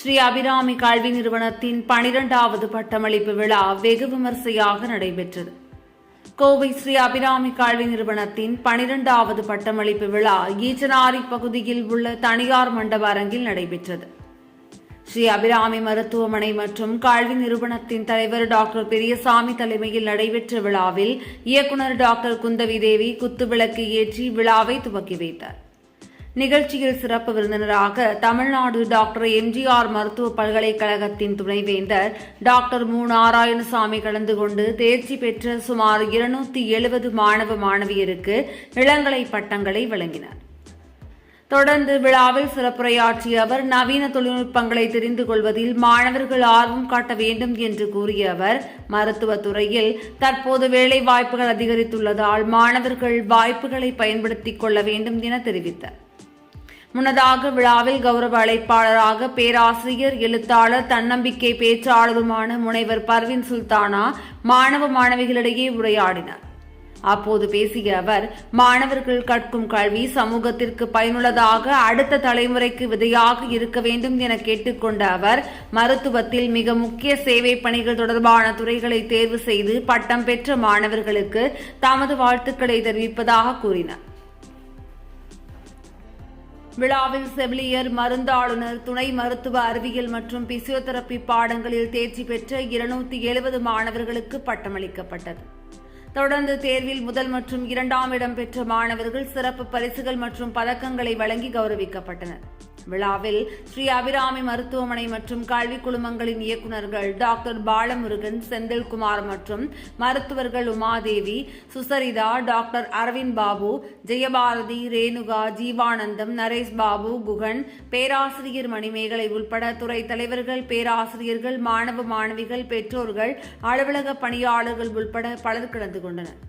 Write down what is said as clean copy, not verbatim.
ஸ்ரீ அபிராமி கல்வி நிறுவனத்தின் 12வது பட்டமளிப்பு விழா வெகு விமர்சையாக நடைபெற்றது. கோவை ஸ்ரீ அபிராமி கல்வி நிறுவனத்தின் 12வது பட்டமளிப்பு விழா ஈச்சனாரி பகுதியில் உள்ள தனியார் மண்டப அரங்கில் நடைபெற்றது. ஸ்ரீ அபிராமி மருத்துவமனை மற்றும் கல்வி நிறுவனத்தின் தலைவர் டாக்டர் பெரியசாமி தலைமையில் நடைபெற்ற விழாவில் இயக்குநர் டாக்டர் குந்தவி தேவி குத்துவிளக்கு ஏற்றி விழாவை துவக்கி வைத்தார். நிகழ்ச்சியில் சிறப்பு விருந்தினராக தமிழ்நாடு டாக்டர் எம்ஜிஆர் மருத்துவ பல்கலைக்கழகத்தின் துணைவேந்தர் டாக்டர் மு. நாராயணசாமி கலந்து கொண்டு தேர்ச்சி பெற்ற சுமார் 270 மாணவ மாணவியருக்கு இளங்கலை பட்டங்களை வழங்கினார். தொடர்ந்து விழாவில் சிறப்புரையாற்றிய அவர் நவீன தொழில்நுட்பங்களை தெரிந்து கொள்வதில் மாணவர்கள் ஆர்வம் காட்ட வேண்டும் என்று கூறிய அவர் மருத்துவத்துறையில் தற்போது வேலை வாய்ப்புகள் அதிகரித்துள்ளதால் மாணவர்கள் வாய்ப்புகளை பயன்படுத்திக் கொள்ள வேண்டும் என தெரிவித்தார். முன்னதாக விழாவில் கௌரவ அழைப்பாளராக பேராசிரியர், எழுத்தாளர், தன்னம்பிக்கை பேச்சாளருமான முனைவர் பர்வீன் சுல்தானா மாணவ மாணவிகளிடையே உரையாடினார். அப்போது பேசிய அவர் மாணவர்கள் கற்கும் கல்வி சமூகத்திற்கு பயனுள்ளதாக அடுத்த தலைமுறைக்கு விதையாக இருக்க வேண்டும் என கேட்டுக்கொண்ட அவர் மருத்துவத்தில் மிக முக்கிய சேவை பணிகள் தொடர்பான துறைகளை தேர்வு செய்து பட்டம் பெற்ற மாணவர்களுக்கு தமது வாழ்த்துக்களை தெரிவிப்பதாக கூறினார். விழாவில் செவிலியர், மருந்தாளுநர், துணை மருத்துவ அறிவியல் மற்றும் பிசியோதெரபி பாடங்களில் தேர்ச்சி பெற்ற 270 மாணவர்களுக்கு பட்டமளிக்கப்பட்டது. தொடர்ந்து தேர்வில் முதல் மற்றும் 2ஆம் இடம் பெற்ற மாணவர்கள் சிறப்பு பரிசுகள் மற்றும் பதக்கங்களை வழங்கி கௌரவிக்கப்பட்டனர். விழாவில் ஸ்ரீ அபிராமி மருத்துவமனை மற்றும் கல்வி குழுமங்களின் இயக்குநர்கள் டாக்டர் பாலமுருகன், செந்தில்குமார் மற்றும் மருத்துவர்கள் உமாதேவி, சுசரிதா, டாக்டர் அரவிந்த் பாபு, ஜெயபாரதி, ரேணுகா, ஜீவானந்தம், நரேஷ் பாபு, குகன், பேராசிரியர் மணிமேகலை உள்பட துறை தலைவர்கள், பேராசிரியர்கள், மாணவ மாணவிகள், பெற்றோர்கள், அலுவலக பணியாளர்கள் உள்பட பலர் கலந்து கொண்டனர்.